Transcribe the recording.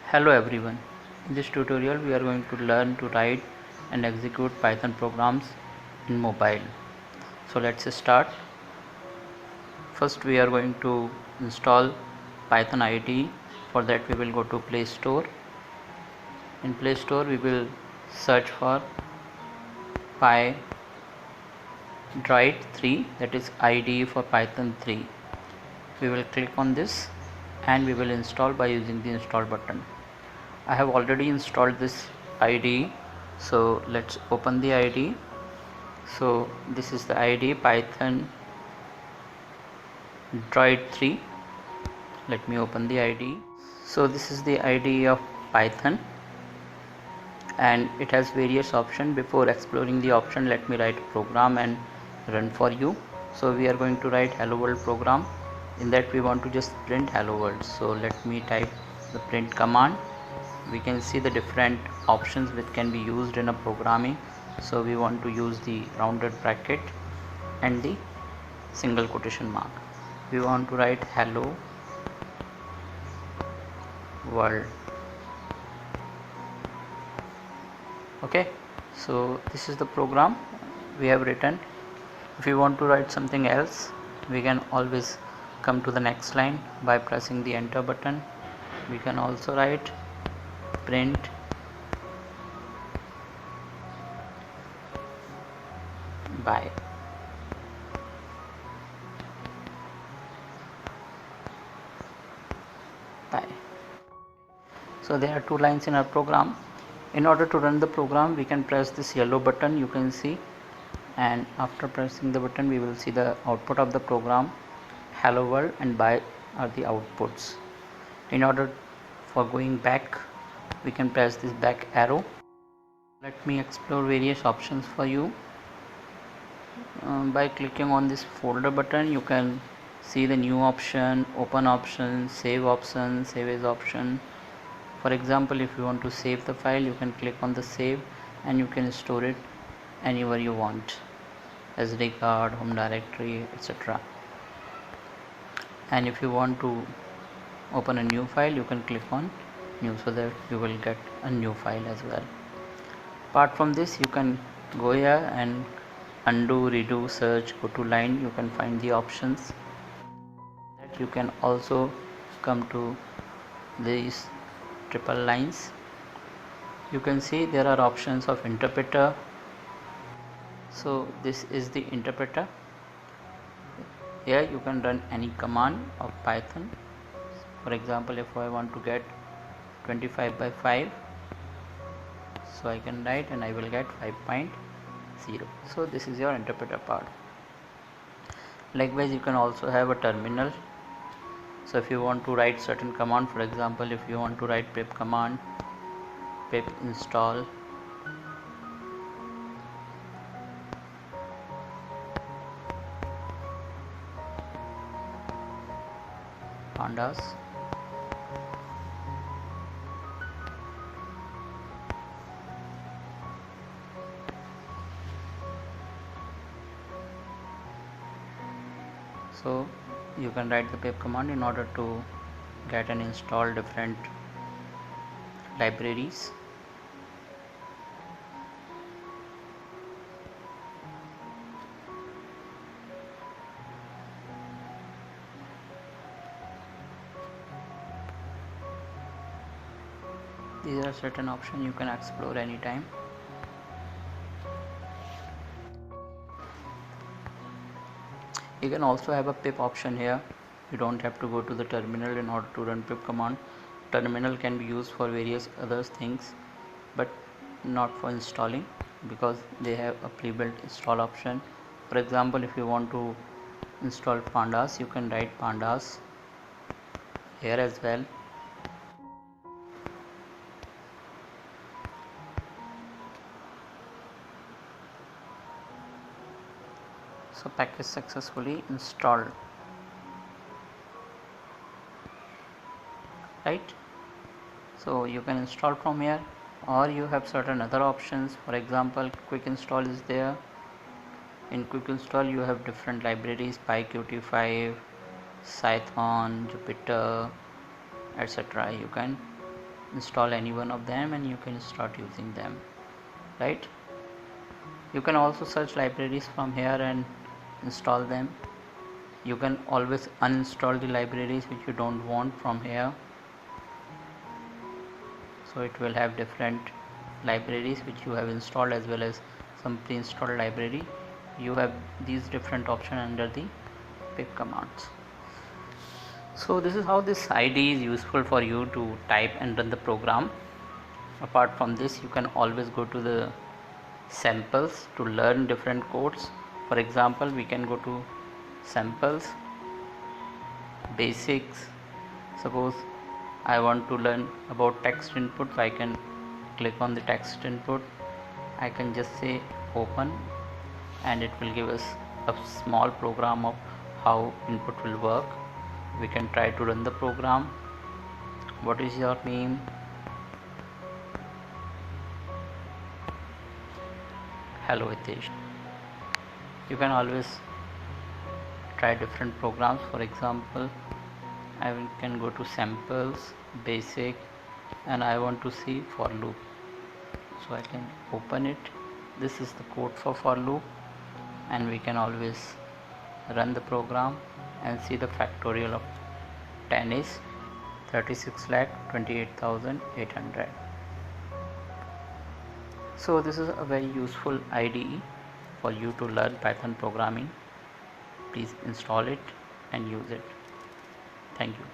Hello everyone. In this tutorial we are going to learn to write and execute Python programs in mobile. So let's start. First we are going to install Python IDE. For that we will go to Play Store. In Play Store we will search for PyDroid 3, that is IDE for Python 3. We will click on this and we will install by using the install button. I have already installed this IDE, so let's open the IDE. So this is the IDE Python Droid 3. Let me open the IDE. So this is the IDE of Python and it has various options. Before exploring the option, let me write a program and run for you. So we are going to write hello world program. In that we want to just print hello world. So let me type the print command. We can see the different options which can be used in a programming. So we want to use the rounded bracket and the single quotation mark. We want to write hello world. Okay, so this is the program we have written. If we want to write something else, we can always come to the next line by pressing the enter button. We can also write print by. So there are two lines in our program. In order to run the program, we can press this yellow button, you can see, and after pressing the button we will see the output of the program. Hello world and by are the outputs. In order for going back, we can press this back arrow. Let me explore various options for you. By clicking on this folder button, you can see the new option, open option, save option, save as option. For example, if you want to save the file, you can click on the save and you can store it anywhere you want, SD card, home directory, etc. And if you want to open a new file, you can click on new, so that you will get a new file as well. Apart from this, you can go here and undo, redo, search, go to line. You can find the options. That you can also come to these triple lines. You can see there are options of interpreter. So this is the interpreter. Here you can run any command of Python. For example, if I want to get 25 by 5, so I can write and I will get 5.0. So this is your interpreter part. Likewise, you can also have a terminal. So if you want to write certain command, for example, if you want to write pip command, pip install, pandas, so you can write the pip command in order to get and install different libraries. These are certain options you can explore anytime. You can also have a pip option here. You don't have to go to the terminal in order to run pip command. Terminal can be used for various other things, but not for installing, because they have a pre-built install option. For example, if you want to install pandas, you can write pandas here as well. So package successfully installed, right? So you can install from here, or you have certain other options. For example, quick install is there. In quick install you have different libraries, pyqt5, Python, Jupyter, etc. You can install any one of them and you can start using them, right? You can also search libraries from here and install them. You can always uninstall the libraries which you don't want from here, so it will have different libraries which you have installed as well as some pre-installed library. You have these different options under the pip commands. So this is how this IDE is useful for you to type and run the program. Apart from this, you can always go to the samples to learn different codes. For example, we can go to samples, basics. Suppose I want to learn about text input, so I can click on the text input. I can just say open and it will give us a small program of how input will work. We can try to run the program. What is your name? Hello Hitesh. You can always try different programs. For example, I can go to samples, basic, and I want to see for loop, so I can open it. This is the code for loop, and we can always run the program and see the factorial of 10 is 36,28,800. So this is a very useful IDE for you to learn Python programming. Please install it and use it. Thank you.